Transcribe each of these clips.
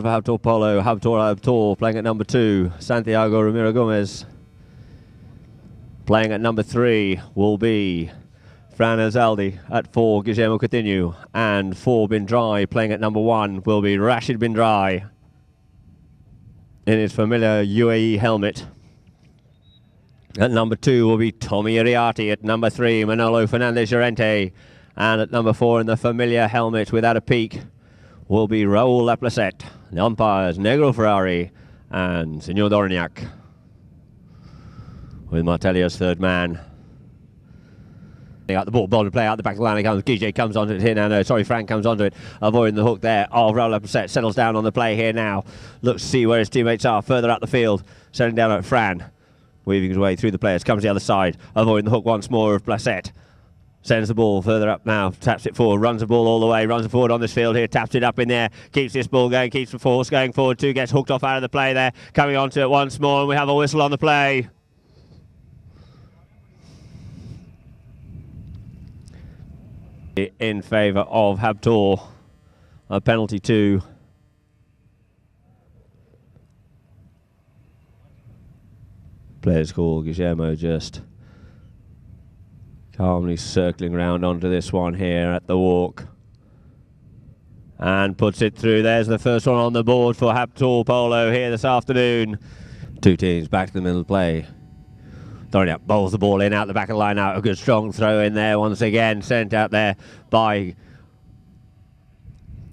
from Habtoor Polo. Habtoor playing at number 2. Santiago Ramiro Gomez. Playing at number 3 will be Fran Elzaldi. At 4, Guillermo Coutinho. And 4, Bin Drai. Playing at number 1 will be Rashid Bin Drai in his familiar UAE helmet. At number 2 will be Tommy Iriarty. At number 3, Manolo Fernandez Llorente. And at number 4 in the familiar helmet without a peak will be Raul Laplacette. The umpires, Negro Ferrari and Senor Dorniak. With Martelio's third man. They got the ball to play out the back of the line. It comes. DJ comes onto it here now. No, sorry, Frank comes onto it, avoiding the hook there. Raul Laplacette settles down on the play here now. Looks to see where his teammates are further up the field. Settling down at Fran. Weaving his way through the players. Comes the other side. Avoiding the hook once more of Placette. Sends the ball further up now, taps it forward, runs the ball all the way, runs it forward on this field here, taps it up in there, keeps this ball going, keeps the force going forward too, gets hooked off out of the play there, coming onto it once more, and we have a whistle on the play. In favour of Habtoor, a penalty 2. Players call, Guillermo just calmly circling around onto this one here at the walk. And puts it through. There's the first one on the board for Habtoor Polo here this afternoon. Two teams back to the middle of the play. Dorniak bowls the ball in out the back of the line out. A good strong throw in there once again. Sent out there by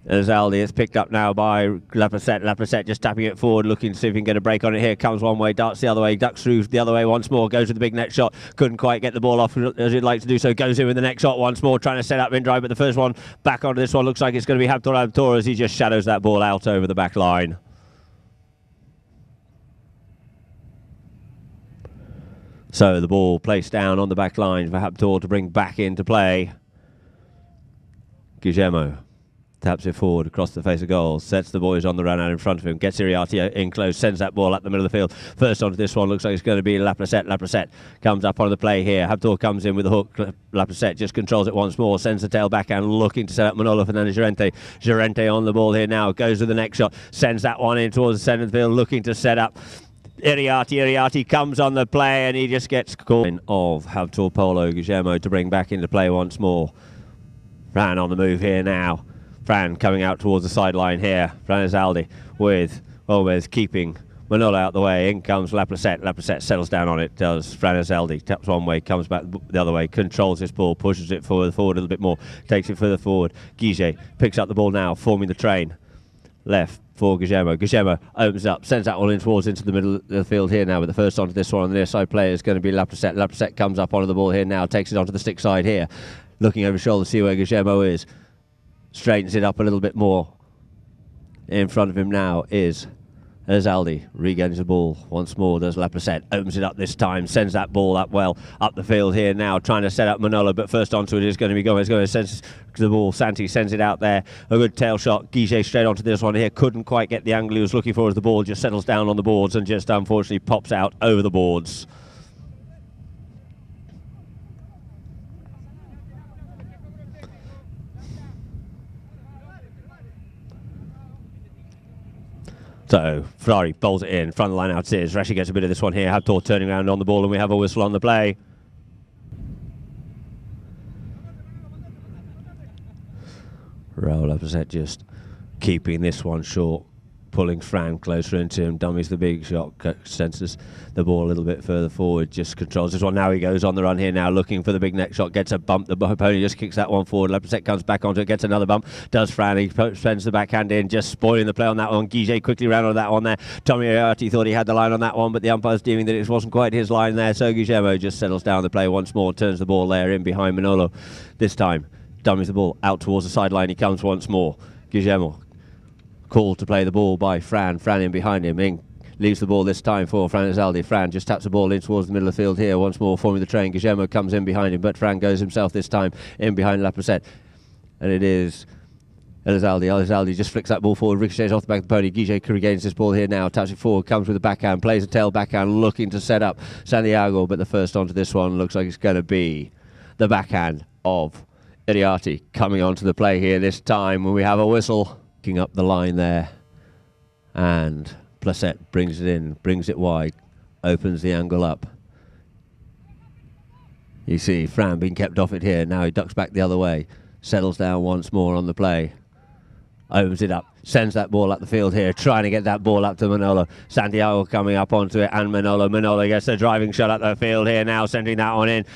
Elzaldi. It's picked up now by Laplacette. Laplacette just tapping it forward, looking to see if he can get a break on it here. Comes one way, darts the other way, ducks through the other way once more, goes with the big net shot. Couldn't quite get the ball off as he'd like to do so. Goes in with the next shot once more, trying to set up in drive, but the first one back onto this one looks like it's going to be Habtoor as he just shadows that ball out over the back line. So the ball placed down on the back line for Habtoor to bring back into play. Guillermo taps it forward across the face of goal, sets the boys on the run out in front of him, gets Iriarty in close, sends that ball up the middle of the field. First onto this one, looks like it's going to be Laplacette. Laplacette comes up on the play here. Habtoor comes in with the hook. Laplacette just controls it once more, sends the tail back and looking to set up Manolo Fernandez Llorente. Llorente on the ball here now, goes with the next shot, sends that one in towards the centre of the field, looking to set up Iriarty comes on the play and he just gets caught. Of Habtoor Polo, Guillermo to bring back into play once more. Fran on the move here now. Fran coming out towards the sideline here. Fran Elzaldi with Gomez keeping Manolo out the way. In comes Laplacette. Laplacette settles down on it. Does Fran Elzaldi. Taps one way, comes back the other way. Controls this ball, pushes it forward a little bit more. Takes it further forward. Guige picks up the ball now, forming the train. Left for Guillermo. Guillermo opens up, sends that one in towards into the middle of the field here now, but the first onto this one on the near side player is going to be Laplacette. Laplacette comes up onto the ball here now, takes it onto the stick side here, looking over his shoulder to see where Guillermo is. Straightens it up a little bit more. In front of him now is Elzaldi. Regains the ball once more. Does Laplacette. Opens it up this time. Sends that ball up well up the field here now. Trying to set up Manolo, but first onto it is going to be Gomez. Gomez sends the ball. Santi sends it out there. A good tail shot. Guige straight onto this one here. Couldn't quite get the angle he was looking for as the ball just settles down on the boards and just unfortunately pops out over the boards. So Ferrari bowls it in, front of the line out it is. Rashi gets a bit of this one here. Habtoor turning around on the ball and we have a whistle on the play. Raul Laplacette just keeping this one short, pulling Fran closer into him, dummies the big shot, senses the ball a little bit further forward, just controls this one. Now he goes on the run here now, looking for the big next shot, gets a bump, the pony just kicks that one forward, Laplacette comes back onto it, gets another bump, does Fran, he sends the backhand in, just spoiling the play on that one. Guige quickly ran on that one there. Tommy Iriarty thought he had the line on that one, but the umpire's deeming that it wasn't quite his line there, so Guillermo just settles down the play once more, turns the ball there in behind Manolo. This time, dummies the ball out towards the sideline, he comes once more. Guillermo called to play the ball by Fran. Fran in behind him. In leaves the ball this time for Fran Elzaldi. Fran just taps the ball in towards the middle of the field here. Once more forming the train. Guillermo comes in behind him, but Fran goes himself this time in behind Laplacette. And it is Elzaldi. Elzaldi just flicks that ball forward, ricochets off the back of the pony. Guige regains this ball here now, taps it forward, comes with the backhand, plays a tail backhand, looking to set up Santiago, but the first onto this one looks like it's going to be the backhand of Iriarty coming onto the play here this time when we have a whistle. Up the line there And Placette brings it in, brings it wide, opens the angle up. You see Fran being kept off it here. Now he ducks back the other way, settles down once more on the play. Opens it up, sends that ball up the field here, trying to get that ball up to Manolo. Santiago coming up onto it, and Manolo gets a driving shot up the field here now, sending that one in.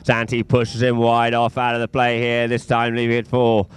Santi pushes him wide off out of the play here, this time leaving it for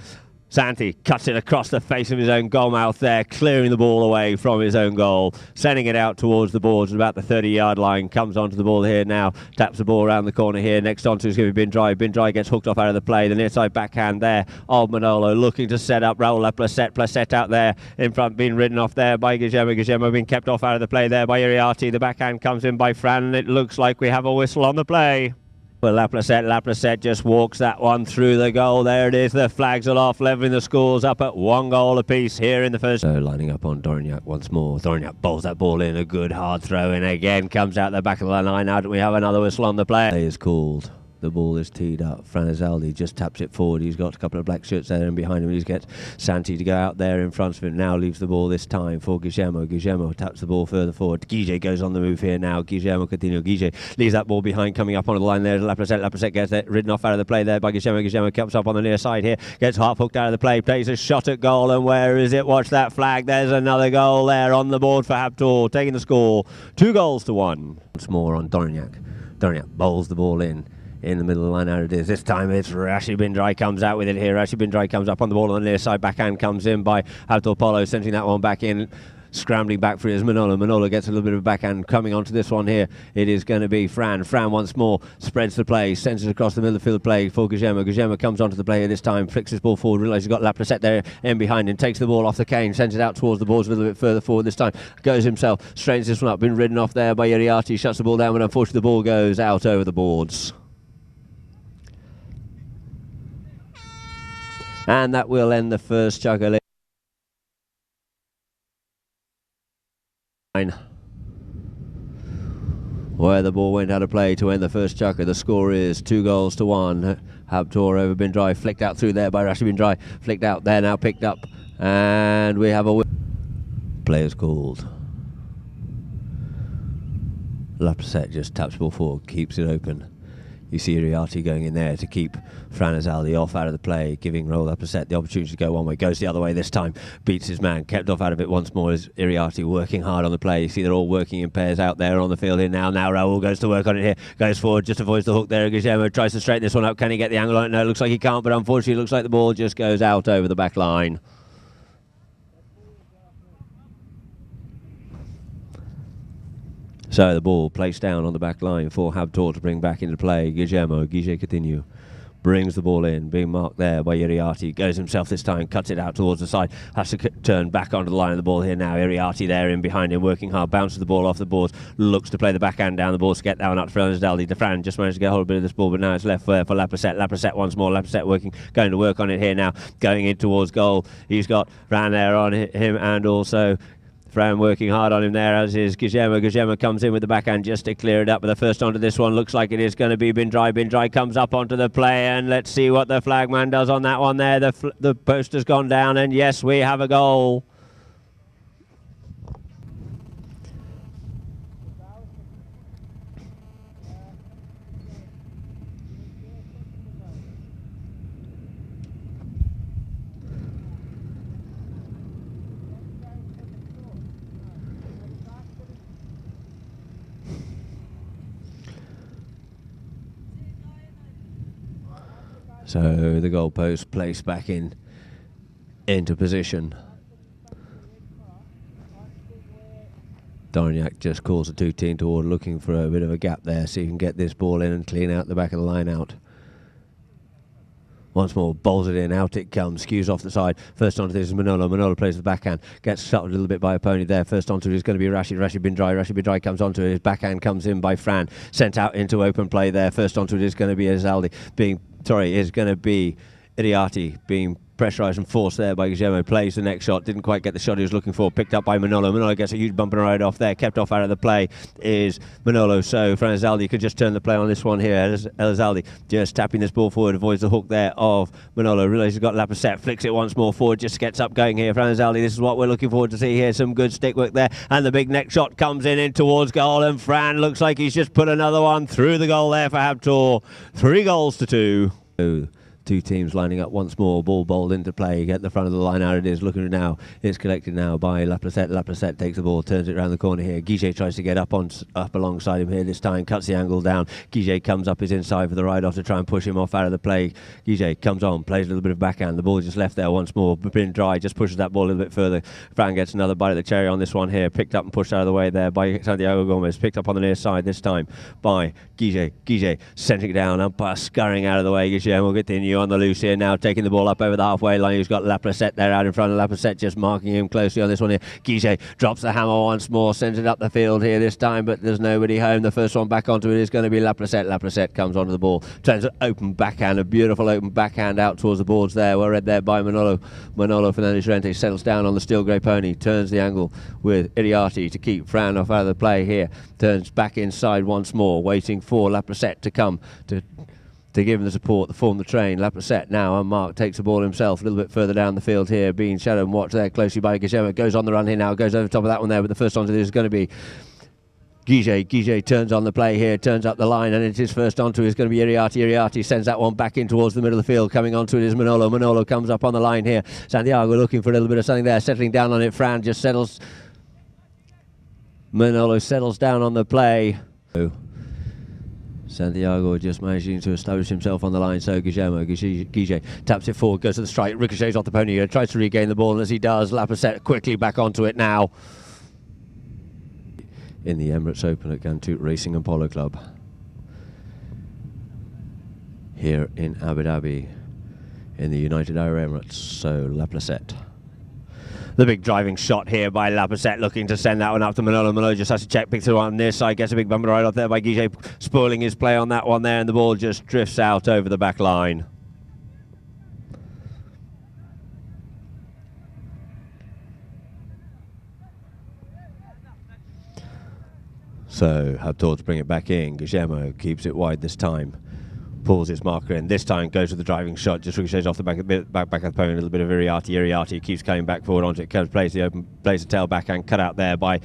Santi. Cuts it across the face of his own goal mouth there, clearing the ball away from his own goal, sending it out towards the boards at about the 30-yard line. Comes onto the ball here now, taps the ball around the corner here. Next onto is going to be Bin Drai. Bin Drai gets hooked off out of the play. The near side backhand there of Manolo, looking to set up Raul Placette. Placette out there in front, being ridden off there by Guillermo. Guillermo being kept off out of the play there by Iriarte. The backhand comes in by Fran. It looks like we have a whistle on the play. Well, Placette just walks that one through the goal. There it is. The flags are off, levelling the scores up at 1 goal apiece here in the first. So lining up on Dorignac once more. Dorignac bowls that ball in. A good hard throw in again. Comes out the back of the line. Now we have another whistle on the play. Play is called. The ball is teed up. Fran Esaldi just taps it forward. He's got a couple of black shirts there and behind him. He's got Santi to go out there in front of him. Now leaves the ball this time for Guillermo. Guillermo taps the ball further forward. Guille goes on the move here now. Guillermo Coutinho. Guille leaves that ball behind, coming up onto the line there. Placette gets it ridden off out of the play there by Guillermo. Guillermo comes up on the near side here. Gets half hooked out of the play. Plays a shot at goal. And where is it? Watch that flag. There's another goal there on the board for Habtoor, taking the score 2 goals to 1. Once more on Dorignac. Dorignac bowls the ball in the middle of the line. How it is. This time it's Rashid Bin Drai comes out with it here. Rashid Bin Drai comes up on the ball on the near side. Backhand comes in by Habtoor Polo, sending that one back in. Scrambling back for it is Manolo. Manolo gets a little bit of a backhand coming onto this one here. It is going to be Fran. Fran once more spreads the play, sends it across the middle of the field play for Guillermo. Guillermo comes onto the play here this time, flicks his ball forward, realises he's got Placette there in behind him, takes the ball off the cane, sends it out towards the boards a little bit further forward this time, goes himself, straightens this one up, been ridden off there by Iriarte, shuts the ball down, but unfortunately the ball goes out over the boards. And that will end the first juggle. Where the ball went out of play to end the first chukker. The score is 2 goals to 1. Habtoor over Bin Drai, flicked out through there by Rashid Bin Drai, flicked out there, now picked up, and we have a players called. Placette just taps the ball forward, keeps it open. You see Iriarte going in there to keep Fran Esaldi off out of the play, giving Raul Placette the opportunity to go one way. Goes the other way this time, beats his man, kept off out of it once more as Iriarte working hard on the play. You see they're all working in pairs out there on the field here now. Now Raul goes to work on it here, goes forward, just avoids the hook there. Guillermo tries to straighten this one up. Can he get the angle on it? No, it looks like he can't, but unfortunately it looks like the ball just goes out over the back line. So the ball placed down on the back line for Habtoor to bring back into play. Guillermo Coutinho brings the ball in, being marked there by Iriarte. Goes himself this time, cuts it out towards the side. Has to turn back onto the line of the ball here now. Iriarte there in behind him, working hard. Bounces the ball off the boards. Looks to play the backhand down the boards to get that one up to Fran Esaldi. Fran just managed to get hold of a bit of this ball, but now it's left for Placette. Placette once more. Placette going to work on it here now. Going in towards goal. He's got Fran there on him, and also Fran working hard on him there, as is Guillermo. Guillermo comes in with the backhand just to clear it up, but the first onto this one looks like it is going to be Bin Drai. Bin Drai comes up onto the play, and let's see what the flagman does on that one there. The post has gone down, and yes, we have a goal. So the goalpost placed back into position. Dorignac just calls the 2-team toward, looking for a bit of a gap there, so you can get this ball in and clean out the back of the line out. Once more, bowls it in, out it comes, skews off the side. First onto this is Manolo. Manolo plays the backhand, gets shot a little bit by a pony there. First onto it is going to be Rashid Bin Drai. Rashid Bin Drai comes onto it, his backhand comes in by Fran, sent out into open play there. First onto it is going to be Esaldi, is going to be Iriarte, being pressurised and forced there by Guillermo. Plays the next shot, didn't quite get the shot he was looking for, picked up by Manolo. Manolo gets a huge bump and ride off there, kept off out of the play is Manolo, so Fran Elizalde could just turn the play on this one here. Elizalde just tapping this ball forward, avoids the hook there of Manolo, realises he's got Laprocette, flicks it once more forward, just gets up going here. Fran Elizalde, this is what we're looking forward to see here, some good stick work there, and the big next shot comes in towards goal, and Fran looks like he's just put another one through the goal there for Habtoor. 3-2. Two teams lining up once more, ball bowled into play, get the front of the line, out it is, looking now, it's collected now by Laprocette. Laprocette takes the ball, turns it around the corner here. Guillet tries to get up alongside him here this time, cuts the angle down. Guillet comes up his inside for the ride off to try and push him off out of the play. Guillet comes on, plays a little bit of backhand, the ball just left there once more. Drai just pushes that ball a little bit further. Fran gets another bite of the cherry on this one here, picked up and pushed out of the way there by Santiago Gomez, picked up on the near side this time by Guillet. Guillet sending it down, umpire scurrying out of the way. Guillermo Coutinho on the loose here now, taking the ball up over the halfway line. He's got Laprocette there out in front of Laprocette, just marking him closely on this one here. Guillet drops the hammer once more, sends it up the field here this time, but there's nobody home. The first one back onto it is going to be Laprocette. Laprocette comes onto the ball, turns an open backhand, a beautiful open backhand out towards the boards there. Well read there by Manolo. Manolo Fernandez-Llorente settles down on the steel grey pony, turns the angle with Iriarte to keep Fran off out of the play here. Turns back inside once more, waiting for Laprocette to come to give him the support, to form the train. Laprocette now unmarked, takes the ball himself a little bit further down the field here, being shadowed and watched there closely by Guillermo. Goes on the run here now, goes over the top of that one there, but the first onto this is going to be Guillet. Guillet turns on the play here, turns up the line, and it's his first onto is going to be Iriarte. Iriarte sends that one back in towards the middle of the field. Coming onto it is Manolo. Manolo comes up on the line here. Santiago looking for a little bit of something there, settling down on it. Fran just settles. Manolo settles down on the play. Santiago just managing to establish himself on the line, so Guillet taps it forward, goes to the strike, ricochets off the pony here, tries to regain the ball, and as he does, Laprocette quickly back onto it now. In the Emirates Open at Gantoot Racing and Polo Club, here in Abu Dhabi, in the United Arab Emirates, so Laprocette. The big driving shot here by Laprocette, looking to send that one up to Manolo. Manolo just has to check, picks it on this side, gets a big bumper right off there by Guillet, spoiling his play on that one there, and the ball just drifts out over the back line. So Habtoor to bring it back in. Guillermo keeps it wide this time. Pulls his marker in. This time goes with the driving shot, just ricochets off the back of the pony. A little bit of Iriarte. Iriarte keeps coming back forward onto it. Plays the tail backhand, cut out there by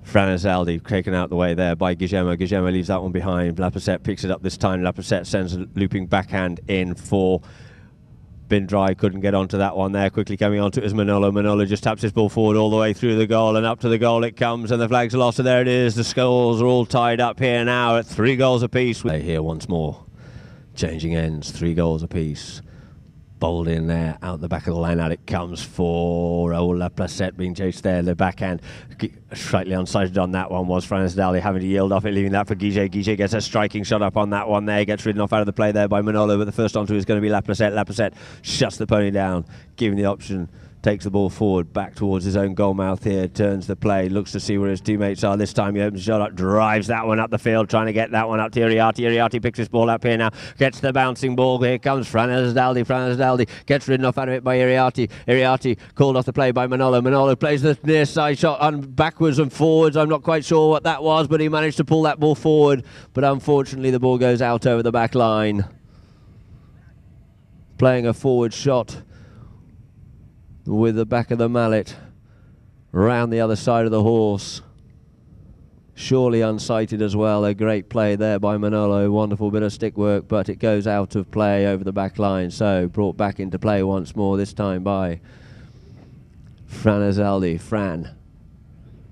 Fran Elizalde, taken out the way there by Guillermo. Guillermo leaves that one behind. Laprocette picks it up this time. Laprocette sends a looping backhand in for Drai. Couldn't get onto that one there. Quickly coming onto it is Manolo. Manolo just taps his ball forward all the way through the goal, and up to the goal it comes, and the flag's lost, and there it is. The scores are all tied up here now at 3 goals apiece. Here once more, changing ends, 3 goals apiece. Bowled in there, out the back of the line, out it comes for Laprocette, being chased there. The backhand slightly unsighted on that one was Fran Elizalde, having to yield off it, leaving that for Guillet. Guillet gets a striking shot up on that one there, gets ridden off out of the play there by Manolo, but the first onto is going to be Laprocette. Laprocette shuts the pony down, giving the option, takes the ball forward, back towards his own goal mouth here, turns the play, looks to see where his teammates are. This time he opens the shot up, drives that one up the field, trying to get that one up to Iriarte. Iriarte picks his ball up here now, gets the bouncing ball. Here comes Fran Elizalde. Fran Elizalde gets ridden off out of it by Iriarte. Iriarte called off the play by Manolo. Manolo plays the near side shot backwards and forwards. I'm not quite sure what that was, but he managed to pull that ball forward. But unfortunately, the ball goes out over the back line. Playing a forward shot with the back of the mallet round the other side of the horse. Surely unsighted as well. A great play there by Manolo. Wonderful bit of stick work, but it goes out of play over the back line. So brought back into play once more, this time by Fran Elizalde. Fran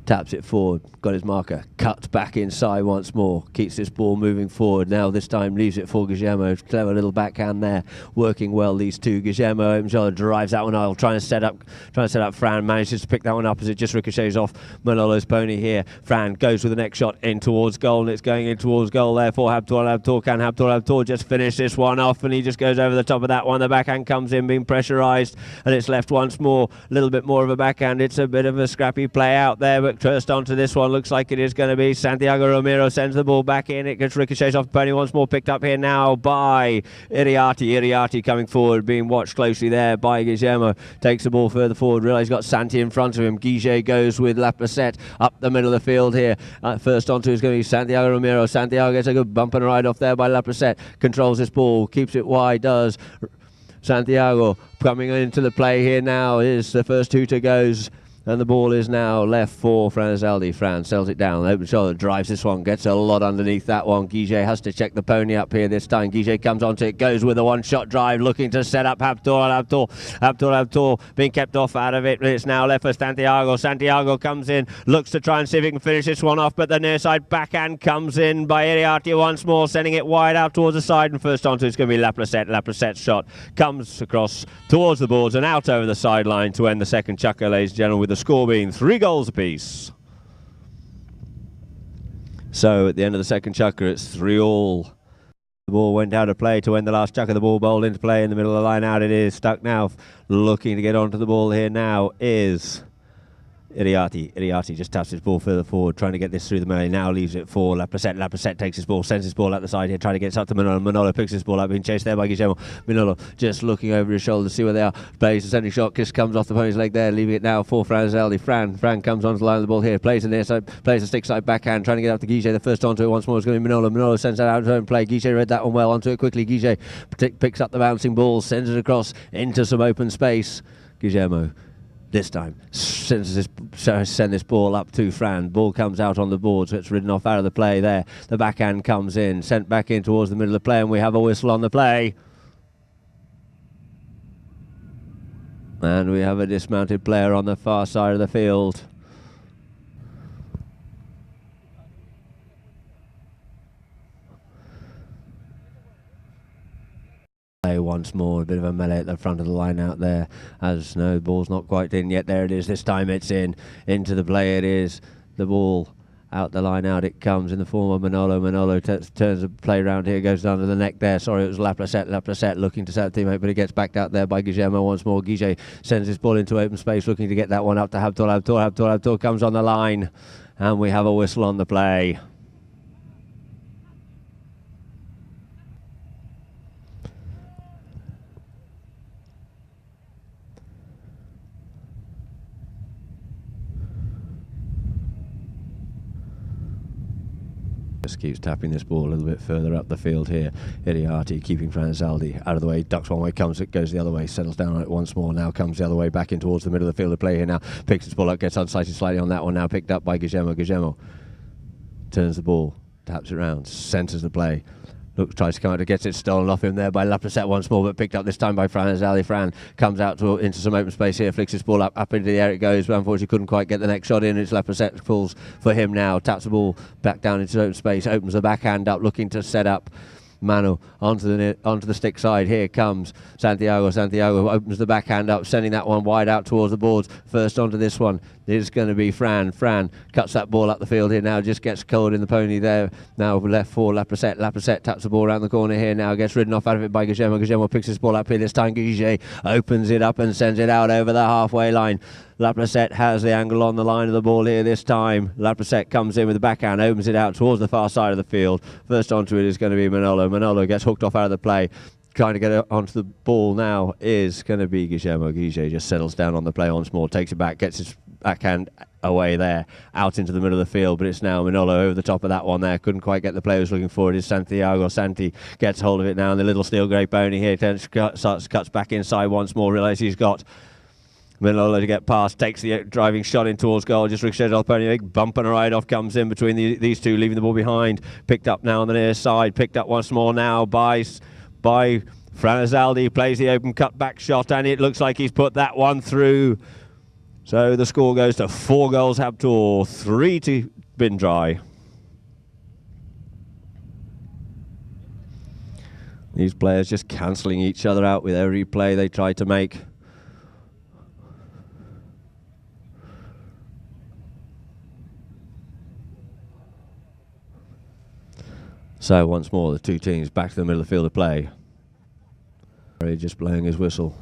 taps it forward, got his marker, cut back inside once more, keeps this ball moving forward. Now this time leaves it for Guillermo. Clever little backhand there, working well, these two. Guillermo opens shoulder, drives that one out, trying to set up Fran, manages to pick that one up as it just ricochets off Manolo's pony here. Fran goes with the next shot in towards goal, and it's going in towards goal there for Habtoor. Habtoor just finish this one off, and he just goes over the top of that one. The backhand comes in, being pressurised, and it's left once more, a little bit more of a backhand. It's a bit of a scrappy play out there, but First onto this one, looks like it is going to be Santiago Romero, sends the ball back in. It gets ricochets off the pony once more, picked up here now by Iriarty. Iriarty coming forward, being watched closely there by Guillermo. Takes the ball further forward, realises he's got Santi in front of him. Guille goes with La Placette up the middle of the field here. First onto is going to be Santiago Romero. Santiago gets a good bump and ride off there by La Placette. Controls this ball, keeps it wide, does Santiago. Coming into the play here now is the first hooter goes, and the ball is now left for Franzaldi. Fran sells it down, open shoulder, drives this one, gets a lot underneath that one. Guille has to check the pony up here this time. Guille comes onto it, goes with a one-shot drive, looking to set up Habtoor being kept off out of it. It's now left for Santiago. Santiago comes in, looks to try and see if he can finish this one off, but the near side backhand comes in by Iriarty once more, sending it wide out towards the side, and first onto it's going to be La Placette. La Placette's shot comes across towards the boards and out over the sideline to end the second chukker, ladies and gentlemen, with the score being 3 goals apiece. So at the end of the second chukker, it's 3-all. The ball went out of play to end the last chukker. The ball bowled into play in the middle of the line out. It is stuck now. Looking to get onto the ball here now is Iriarty. Iriarty just taps his ball further forward, trying to get this through the melee. Now leaves it for La Placette. La Placette takes his ball, sends his ball out the side here, trying to get it up to Manolo. Manolo picks his ball up, being chased there by Guillermo. Manolo just looking over his shoulder to see where they are. Plays the sending shot, kiss comes off the pony's leg there, leaving it now for Franzaldi. Fran comes onto the line of the ball here, plays the near side, plays the stick side backhand, trying to get up to Guille. The first onto it once more is going to be Manolo. Manolo sends that out to his own play. Guille read that one well, onto it quickly. Guille picks up the bouncing ball, sends it across into some open space. Guillermo this time send this ball up to Fran. Ball comes out on the board, so it's ridden off out of the play there. The backhand comes in, sent back in towards the middle of the play, and we have a whistle on the play. And we have a dismounted player on the far side of the field. Once more, a bit of a melee at the front of the line out there, as no, the ball's not quite in yet. There it is, this time it's into the play. It is the ball out the line out, it comes in the form of Manolo. Manolo turns the play round here, goes down to the neck there. Sorry, it was La Placette. La Placette looking to set a teammate, but it gets backed out there by Guillermo once more. Guille sends his ball into open space, looking to get that one up to Habtoor. Habtoor comes on the line, and we have a whistle on the play. Just keeps tapping this ball a little bit further up the field here. Iriarty keeping Franzaldi out of the way, ducks one way, comes, it goes the other way, settles down on it once more, now comes the other way back in towards the middle of the field of play here now, picks his ball up, gets unsighted slightly on that one, now picked up by Guillermo. Guillermo turns the ball, taps it round, centres the play. Looks, tries to come out, gets it stolen off him there by La Placette once more, but picked up this time by Franzaldi. Fran comes out into some open space here, flicks his ball up into the air it goes, but unfortunately couldn't quite get the next shot in. It's La Placette falls for him now, taps the ball back down into open space, opens the backhand up, looking to set up Manu onto the stick side. Here comes Santiago. Santiago opens the backhand up, sending that one wide out towards the boards. First onto this one is going to be Fran. Fran cuts that ball up the field here now, just gets caught in the pony there. Now left for La Placette. La Placette taps the ball around the corner here now, gets ridden off out of it by Guillermo. Guillermo picks his ball up here this time. Guille opens it up and sends it out over the halfway line. La Placette has the angle on the line of the ball here this time. La Placette comes in with the backhand, opens it out towards the far side of the field. First onto it is going to be Manolo. Manolo gets hooked off out of the play. Trying to get it onto the ball now is going to be Guillermo. Guille just settles down on the play once more, takes it back, gets his backhand away there, out into the middle of the field, but it's now Manolo over the top of that one there. Couldn't quite get the player was looking for. It is Santiago. Santi gets hold of it now, and the little steel grey pony here cuts back inside once more, realises he's got Manolo to get past, takes the driving shot in towards goal, just ricochets off pony, big bump and a ride off comes in between these two, leaving the ball behind. Picked up now on the near side, picked up once more now by Franzaldi, plays the open cut back shot, and it looks like he's put that one through. So the score goes to 4 goals Habtoor, 3 to Drai. These players just cancelling each other out with every play they try to make. So once more, the two teams back to the middle of the field of play. Just blowing his whistle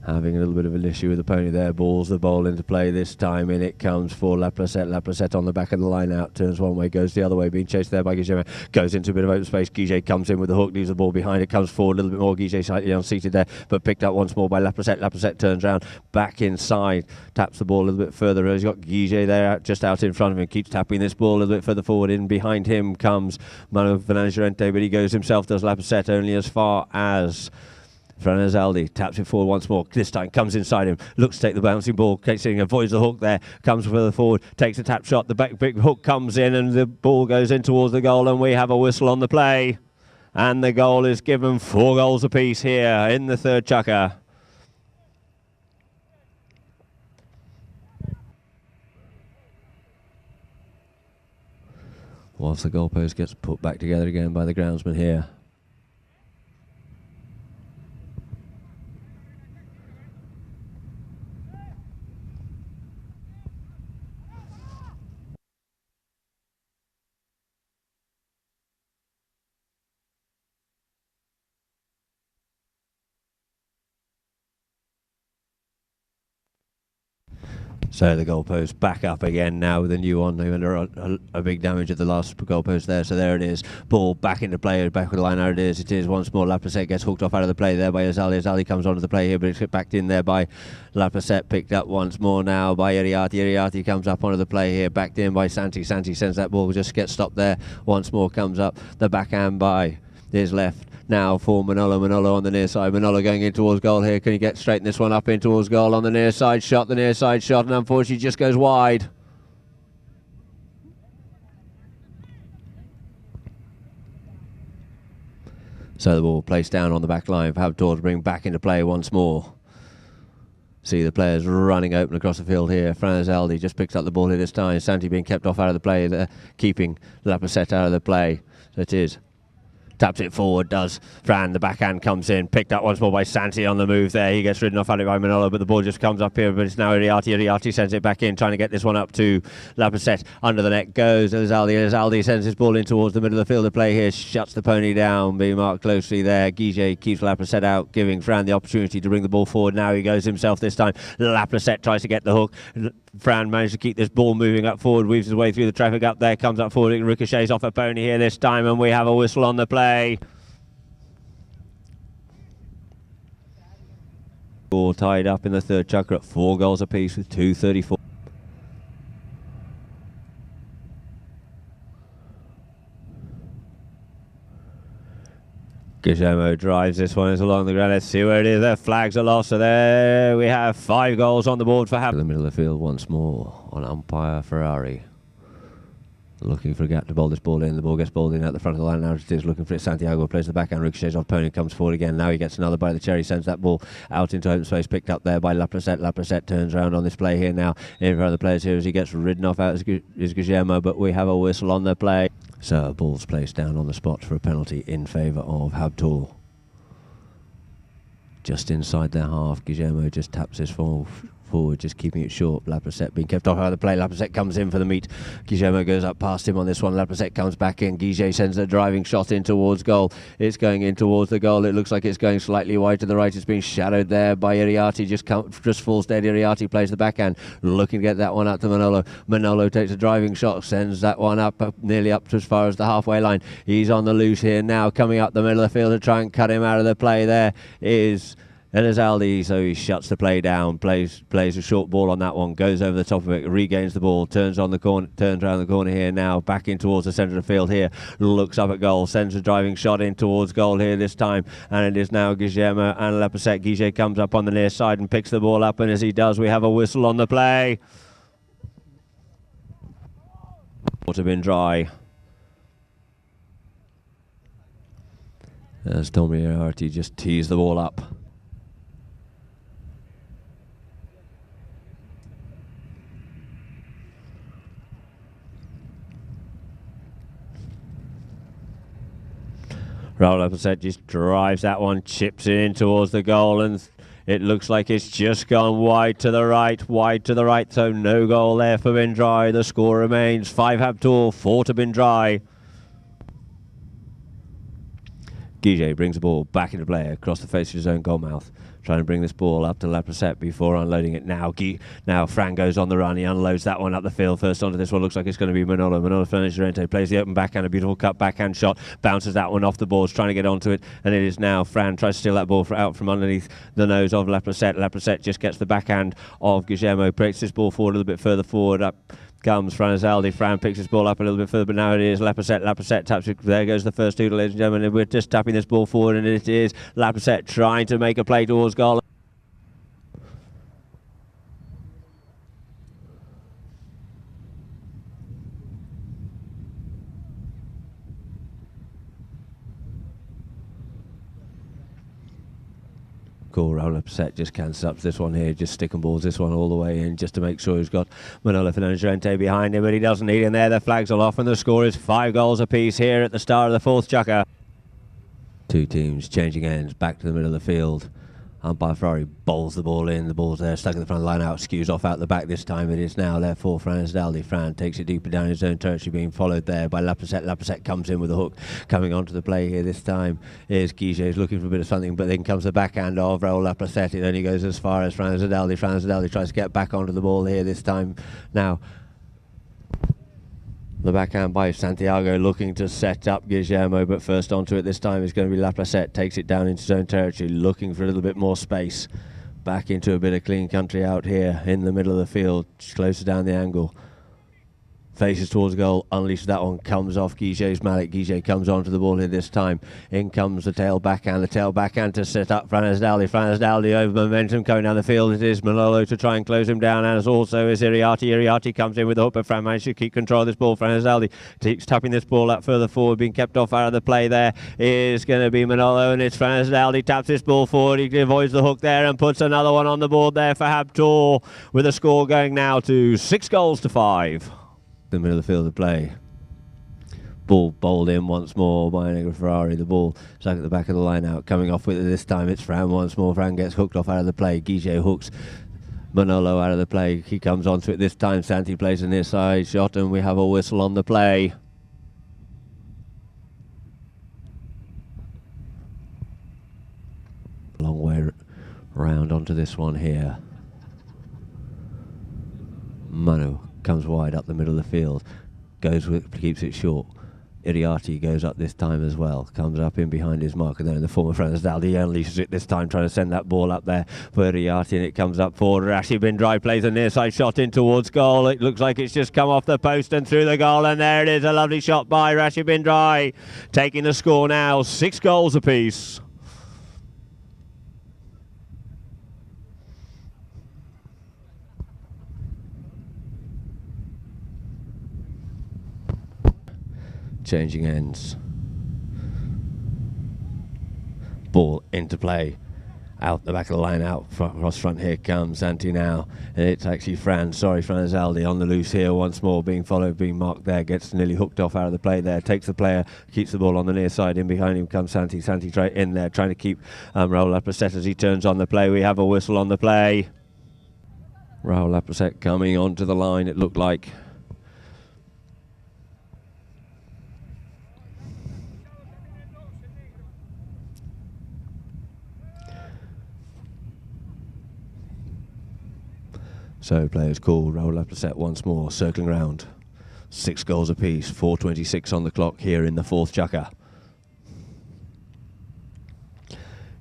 Having a little bit of an issue with the pony there. Balls the ball into play this time. In it comes for La Placette. La Placette on the back of the line out. Turns one way, goes the other way. Being chased there by Guillermo. Goes into a bit of open space. Guillet comes in with the hook. Leaves the ball behind. It comes forward a little bit more. Guillet slightly unseated there. But picked up once more by La Placette. La Placette turns round. Back inside. Taps the ball a little bit further. He's got Guillet there just out in front of him. Keeps tapping this ball a little bit further forward. In behind him comes Mano Fernandes, but he goes himself. Does La Placette only as far as Franazaldi, taps it forward once more. This time comes inside him, looks to take the bouncing ball. Casing avoids the hook there, comes further forward, takes a tap shot. The big hook comes in and the ball goes in towards the goal, and we have a whistle on the play. And the goal is given 4 goals apiece here in the third chukker. Whilst the goalpost gets put back together again by the groundsman here. So the goalpost back up again now with a new one. They went a big damage at the last goalpost there. So there it is. Ball back into play. Back with the line. There it is. It is once more. La Placette gets hooked off out of the play there by Azali. Azali comes onto the play here, but it's backed in there by La Placette. Picked up once more now by Iriarty. Iriarty comes up onto the play here. Backed in by Santi. Santi sends that ball. Just gets stopped there. Once more comes up. The backhand by his left. Now for Manolo. Manolo on the near side. Manolo going in towards goal here. Can he get straighten this one up in towards goal on the near side shot? The near side shot, and unfortunately just goes wide. So the ball placed down on the back line for Habtoor to bring back into play once more. See the players running open across the field here. Franazaldi just picks up the ball here this time. Santi being kept off out of the play there, keeping La Placette out of the play. So it is. Taps it forward, does Fran. The backhand comes in, picked up once more by Santi on the move there. He gets ridden off out of it by Manolo, but the ball just comes up here. But it's now Iriarty. Iriarty sends it back in, trying to get this one up to La Placette. Under the net goes Elizalde. Elizalde sends his ball in towards the middle of the field to play here. Shuts the pony down, being marked closely there. Guillet keeps La Placette out, giving Fran the opportunity to bring the ball forward. Now he goes himself this time. La Placette tries to get the hook. Fran managed to keep this ball moving up forward, weaves his way through the traffic up there, comes up forward, it ricochets off a pony here this time, and we have a whistle on the play. All tied up in the third chukker at 4 goals apiece with 2:34. Guillermo drives this one along the ground. Let's see where it is. Their flags are lost. So there we have 5 goals on the board for Habtoor. In the middle of the field once more on umpire Ferrari. Looking for a gap to bowl this ball in. The ball gets bowled in at the front of the line. Now it is looking for it. Santiago plays the backhand. Ricochets off pony. Comes forward again. Now he gets another by the cherry. Sends that ball out into open space. Picked up there by La Placette. La Placette turns around on this play here now. In front of the players here as he gets ridden off out is Guillermo. But we have a whistle on the play. So ball's placed down on the spot for a penalty in favour of Habtoor. Just inside their half. Guillermo just taps his forward, just keeping it short. La Placette being kept off out of the play. La Placette comes in for the meet. Guillermo goes up past him on this one. La Placette comes back in. Guillet sends a driving shot in towards goal. It's going in towards the goal. It looks like it's going slightly wide to the right. It's being shadowed there by Iriarty. Just falls dead. Iriarty plays the backhand, looking to get that one up to Manolo. Manolo takes a driving shot, sends that one up nearly up to as far as the halfway line. He's on the loose here now, coming up the middle of the field to try and cut him out of the play. There is Elizalde, so he shuts the play down, plays a short ball on that one, goes over the top of it, regains the ball, turns around the corner here now, back in towards the centre of the field here, looks up at goal, sends a driving shot in towards goal here this time, and it is now Guillermo and La Placette. Guillet comes up on the near side and picks the ball up, and as he does, we have a whistle on the play. Water been dry. As Tommy Iriarty just tees the ball up. Raul La Placette just drives that one, chips it in towards the goal, and it looks like it's just gone wide to the right, so no goal there for Bin Drai. The score remains 5 Habtoor, 4 to Bin Drai. Guiget brings the ball back into play across the face of his own goal mouth, trying to bring this ball up to Laprocette before unloading it. Now Fran goes on the run. He unloads that one up the field. First onto this one looks like it's going to be Manolo. Manolo Fernandez plays the open backhand, a beautiful cut backhand shot, bounces that one off the boards, trying to get onto it, and it is now Fran tries to steal that ball out from underneath the nose of Laprocette. Laprocette just gets the backhand of Guillermo, breaks this ball forward a little bit further forward. Up comes Franzaldi. Fran picks his ball up a little bit further, but now it is Laprocette. Laprocette taps it. There goes the first two, ladies and gentlemen. We're just tapping this ball forward, and it is Laprocette trying to make a play towards goal. Cool, Laprocette just cancels up this one here, just stick and balls this one all the way in just to make sure he's got Manolo Fernandez behind him, but he doesn't need him there. The flags are off and the score is 5 goals apiece here at the start of the fourth chukker. Two teams changing ends, back to the middle of the field. Umpire Ferrari bowls the ball in. The ball's there, stuck in the front line out, skews off out the back this time. It is now there for Franzaldi. Fran takes it deeper down his own territory, being followed there by Laprocette. Laprocette comes in with a hook. Coming onto the play here this time is Guiget, looking for a bit of something, but then comes the backhand of Raul Laprocette. It only goes as far as Franzaldi. Franzaldi tries to get back onto the ball here this time. Now, the backhand by Santiago looking to set up Guillermo, but first onto it this time is going to be Laprocette. Takes it down into his own territory, looking for a little bit more space. Back into a bit of clean country out here in the middle of the field, closer down the angle. Faces towards goal, unleashes that one, comes off Guiget's mallet. Guiget comes onto the ball here this time. In comes the tail backhand to set up Franzaldi. Franzaldi over momentum coming down the field. It is Manolo to try and close him down, as also is Iriarte. Iriarte comes in with the hook, but Fran managed to keep control of this ball. Franzaldi keeps tapping this ball up further forward, being kept off out of the play there. Is going to be Manolo, and it's Franzaldi taps this ball forward. He avoids the hook there and puts another one on the board there for Habtoor, with the score going now to 6 goals to 5. The middle of the field of play. Ball bowled in once more by Negro Ferrari. The ball stuck at the back of the line out. Coming off with it this time, it's Fran once more. Fran gets hooked off out of the play. Guiget hooks Manolo out of the play. He comes onto it this time. Santi plays a near side shot, and we have a whistle on the play. Long way round onto this one here. Manu comes wide up the middle of the field, keeps it short. Iriarte goes up this time as well, comes up in behind his marker there in the form of Franzaldi. Unleashes it this time, trying to send that ball up there for Iriarte, and it comes up forward. Rashid Bin Drai plays a near side shot in towards goal. It looks like it's just come off the post and through the goal, and there it is, a lovely shot by Rashid Bin Drai, taking the score now 6 goals apiece. Changing ends. Ball into play. Out the back of the line, across front. Here comes Santi now. And it's actually Franzaldi on the loose here once more, being followed, being marked there. Gets nearly hooked off out of the play there. Takes the player, keeps the ball on the near side. In behind him comes Santi. Santi in there, trying to keep Raul Laprocette as he turns on the play. We have a whistle on the play. Raul Laprocette coming onto the line, it looked like. So players call, Raul Laprocette once more, circling round. 6 goals apiece, 4:26 on the clock here in the fourth chukker.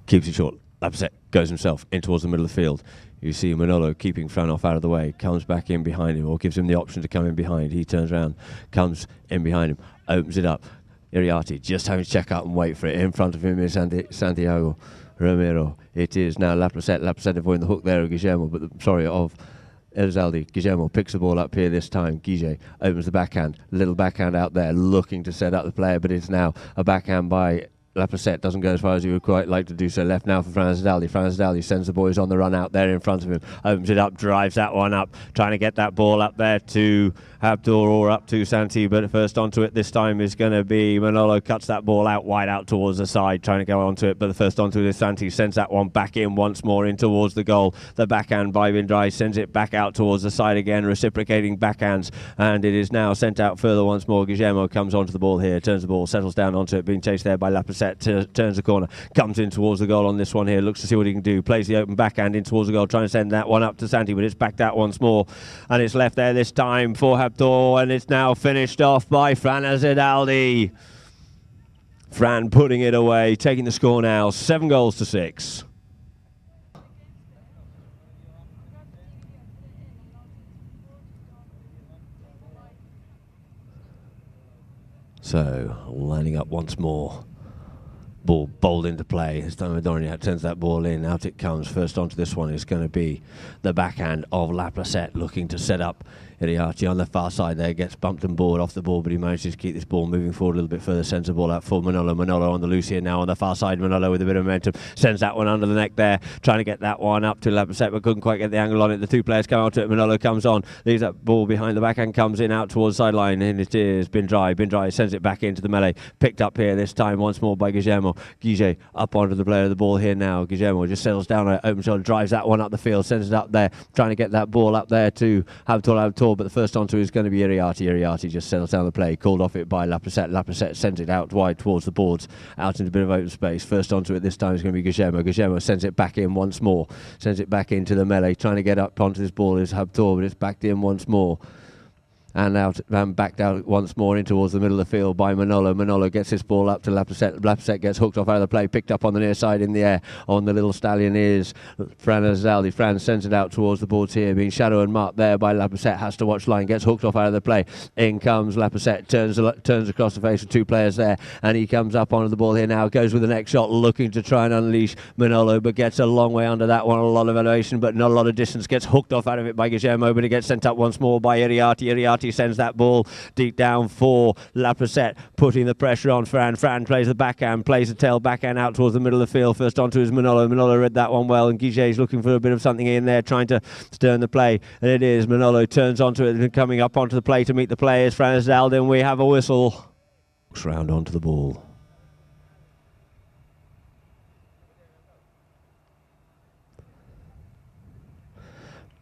Keeps it short. Laprocette goes himself in towards the middle of the field. You see Manolo keeping Fran off out of the way, comes back in behind him, or gives him the option to come in behind. He turns around, comes in behind him, opens it up. Iriarte just having to check out and wait for it. In front of him is Santiago Romero. It is now Laprocette. Laprocette avoiding the hook there of Guillermo, but of Elizalde. Guillermo picks the ball up here this time. Guiget opens the backhand. Little backhand out there, looking to set up the player, but it's now a backhand by Laprocette. Doesn't go as far as he would quite like to do so. Left now for Franzaldi. Franzaldi sends the boys on the run out there in front of him. Opens it up, drives that one up, trying to get that ball up there to Habtoor or up to Santi, but first onto it this time is going to be Manolo. Cuts that ball out wide out towards the side, trying to go onto it, but the first onto it is Santi. Sends that one back in once more in towards the goal. The backhand by Bin Drai sends it back out towards the side again, reciprocating backhands, and it is now sent out further once more. Guillermo comes onto the ball here, turns the ball, settles down onto it, being chased there by Laprocette. Laprasset turns the corner, comes in towards the goal on this one here, looks to see what he can do, plays the open backhand in towards the goal, trying to send that one up to Santi, but it's backed out once more, and it's left there this time for Habtoor, and it's now finished off by Fran Azadaldi. Fran putting it away, taking the score now, 7-6. So, lining up once more. Ball bowled into play. This time Drai turns that ball in. Out it comes. First onto this one is going to be the backhand of Laprasset, looking to set up Iriarty on the far side there. Gets bumped and bored off the ball, but he manages to keep this ball moving forward a little bit further. Sends the ball out for Manolo. Manolo on the loose here now on the far side. Manolo with a bit of momentum. Sends that one under the neck there. Trying to get that one up to Laprasset, but couldn't quite get the angle on it. The two players come out to it. Manolo comes on. Leaves that ball behind the backhand. Comes in out towards the sideline. And it is Drai. Drai sends it back into the melee. Picked up here this time once more by Guillermo. Guille up onto the player of the ball here now. Guillermo just settles down on it, open shoulder, drives that one up the field, sends it up there, trying to get that ball up there to Habtoor, but the first onto is going to be Iriarty. Iriarty just settles down the play, called off it by Laprasset. Laprasset sends it out wide towards the boards, out into a bit of open space. First onto it this time is going to be Guillermo. Guillermo sends it back in once more, sends it back into the melee, trying to get up onto this ball is Habtoor, but it's backed in once more. And out and backed out once more in towards the middle of the field by Manolo. Manolo gets this ball up to Laprasset. Laprasset gets hooked off out of the play, picked up on the near side in the air. On the little stallion is Fran Azadaldi. Fran sends it out towards the boards here, being shadow and marked there by Laprasset. Has to watch line, gets hooked off out of the play. In comes Laprasset, turns across the face of two players there, and he comes up onto the ball here now. Goes with the next shot, looking to try and unleash Manolo, but gets a long way under that one. A lot of elevation, but not a lot of distance. Gets hooked off out of it by Guillermo, but it gets sent up once more by Iriarty. Iriarty sends that ball deep down for Laprasset, putting the pressure on Fran. Fran plays the backhand, plays the tail backhand out towards the middle of the field. First onto is Manolo. Manolo read that one well, and Guillet's looking for a bit of something in there, trying to turn the play. And it is Manolo turns onto it and coming up onto the play to meet the players. Fran Azadaldi, and we have a whistle. Round onto the ball.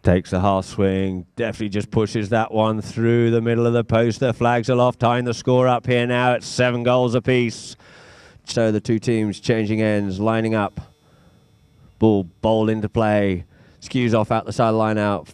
Takes the half swing, definitely just pushes that one through the middle of the post. The flags aloft, tying the score up here now at 7 goals apiece. So the two teams changing ends, lining up. Ball bowled into play, skews off out the sideline out.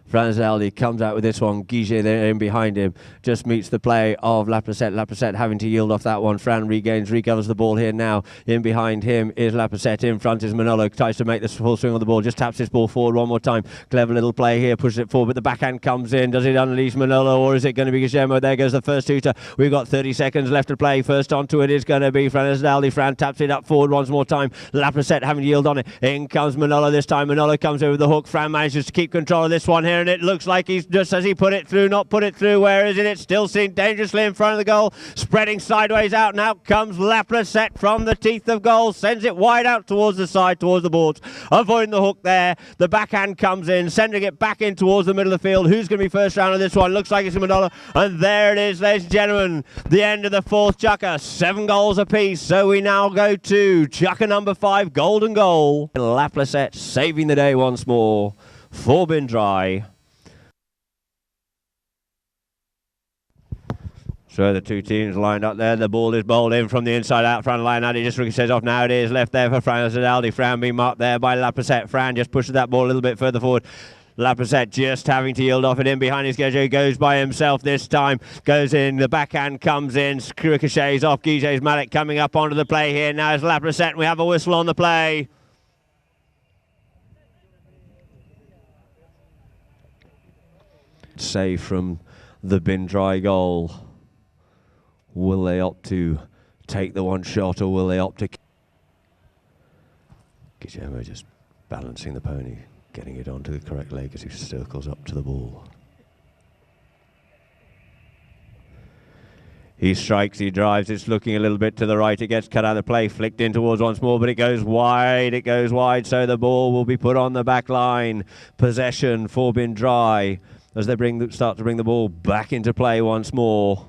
Fran Azadaldi comes out with this one. Guille there in behind him. Just meets the play of Laprasset. Laprasset having to yield off that one. Fran recovers the ball here now. In behind him is Laprasset. In front is Manolo. Tries to make the full swing on the ball. Just taps this ball forward one more time. Clever little play here. Pushes it forward, but the backhand comes in. Does it unleash Manolo, or is it going to be Guillermo? There goes the first shooter. We've got 30 seconds left to play. First onto it is going to be Fran Azadaldi. Fran taps it up forward once more time. Laprasset having to yield on it. In comes Manolo this time. Manolo comes over the hook. Fran manages to keep control of this one here, and it looks like he's just as he put it through, not put it through. Where is it? It's still seen dangerously in front of the goal, spreading sideways out, and out comes Laprasset from the teeth of goal, sends it wide out towards the side, towards the boards, avoiding the hook there. The backhand comes in, sending it back in towards the middle of the field. Who's going to be first round of this one? Looks like it's Manolo, and there it is, ladies and gentlemen, the end of the fourth chukker, 7 goals apiece. So we now go to chukker number 5, golden goal. Laprasset saving the day once more for Drai. So the two teams lined up there. The ball is bowled in from the inside out front line. And it just ricochets off. Now it is left there for Fran Azadaldi. Fran being marked there by Laprasset. Fran just pushes that ball a little bit further forward. Laprasset just having to yield off it in behind his Guille. Goes by himself this time. Goes in. The backhand comes in. Ricochets off. Guille's mallet coming up onto the play here. Now it's Laprasset. We have a whistle on the play. Save from the Drai goal. Will they opt to take the one shot, or will they opt to... Guillermo just balancing the pony, getting it onto the correct leg as he circles up to the ball. He strikes, he drives, it's looking a little bit to the right, it gets cut out of play, flicked in towards once more, but it goes wide, so the ball will be put on the back line. Possession for Drai as they start to bring the ball back into play once more.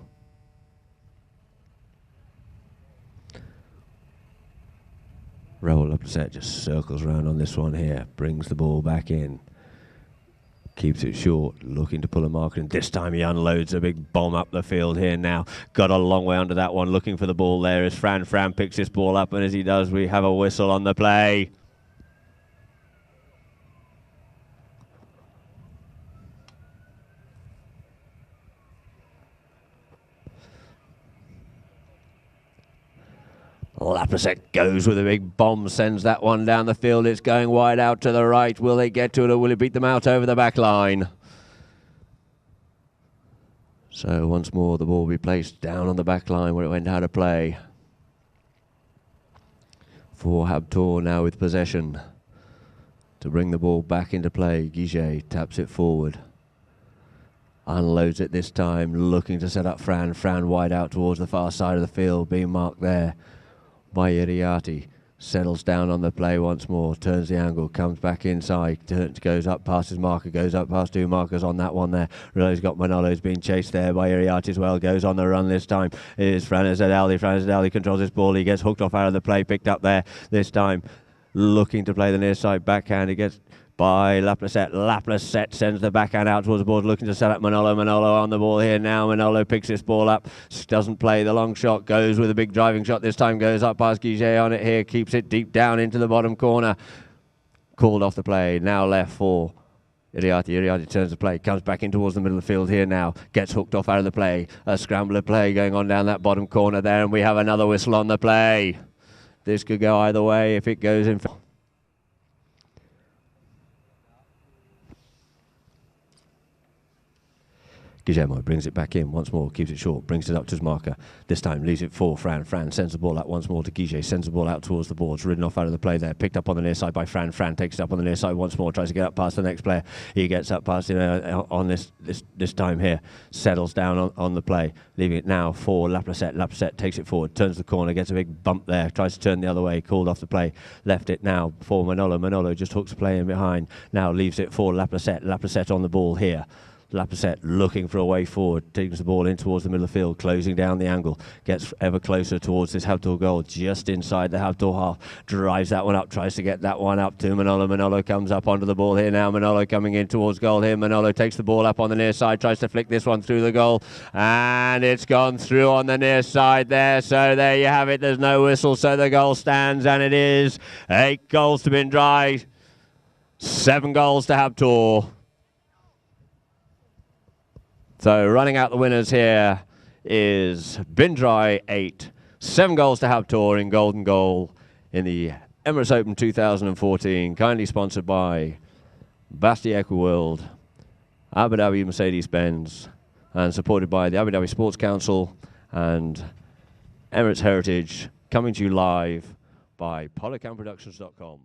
Raul Laprasset just circles around on this one here, brings the ball back in. Keeps it short, looking to pull a marker, and this time he unloads a big bomb up the field here now. Got a long way under that one, looking for the ball there as Fran picks this ball up, and as he does, we have a whistle on the play. Laplaset goes with a big bomb, sends that one down the field. It's going wide out to the right. Will they get to it, or will it beat them out over the back line? So once more the ball will be placed down on the back line where it went out of play. For Habtoor now with possession. To bring the ball back into play, Guiget taps it forward. Unloads it this time, looking to set up Fran. Fran wide out towards the far side of the field, being marked there by Iriarty. Settles down on the play once more, turns the angle, comes back inside, goes up past his marker, goes up past two markers on that one there. Realize got Manolo's being chased there by Iriarty as well, goes on the run this time. It is Fran Zadali controls this ball, he gets hooked off out of the play, picked up there this time, looking to play the near side backhand. He gets by Laplaset. Laplaset sends the backhand out towards the board, looking to set up Manolo. Manolo on the ball here now. Manolo picks this ball up, doesn't play the long shot, goes with a big driving shot this time, goes up past Guiget on it here, keeps it deep down into the bottom corner. Called off the play, now left for Iriarty. Iriarty turns the play, comes back in towards the middle of the field here now, gets hooked off out of the play. A scrambler play going on down that bottom corner there, and we have another whistle on the play. This could go either way if it goes in. Guillermo brings it back in once more, keeps it short, brings it up to his marker. This time leaves it for Fran. Fran sends the ball out once more to Guiget, sends the ball out towards the boards, ridden off out of the play there, picked up on the near side by Fran. Fran takes it up on the near side once more, tries to get up past the next player. He gets up past him on this time here, settles down on the play, leaving it now for Laplaset. Laplaset takes it forward, turns the corner, gets a big bump there, tries to turn the other way, called off the play, left it now for Manolo. Manolo just hooks the play in behind, now leaves it for Laplaset. Laplaset on the ball here. Laplaset looking for a way forward, takes the ball in towards the middle of the field, closing down the angle, gets ever closer towards this Habtoor goal, just inside the Habtoor half, drives that one up, tries to get that one up to Manolo. Manolo comes up onto the ball here now, Manolo coming in towards goal here. Manolo takes the ball up on the near side, tries to flick this one through the goal, and it's gone through on the near side there. So there you have it, there's no whistle, so the goal stands, and it is 8 goals to Drai, 7 goals to Habtoor. So running out the winners here is Drai 8, 7 goals to Habtoor in golden goal in the Emirates Open 2014, kindly sponsored by Basti EquiWorld, Abu Dhabi Mercedes-Benz, and supported by the Abu Dhabi Sports Council and Emirates Heritage, coming to you live by polocamproductions.com.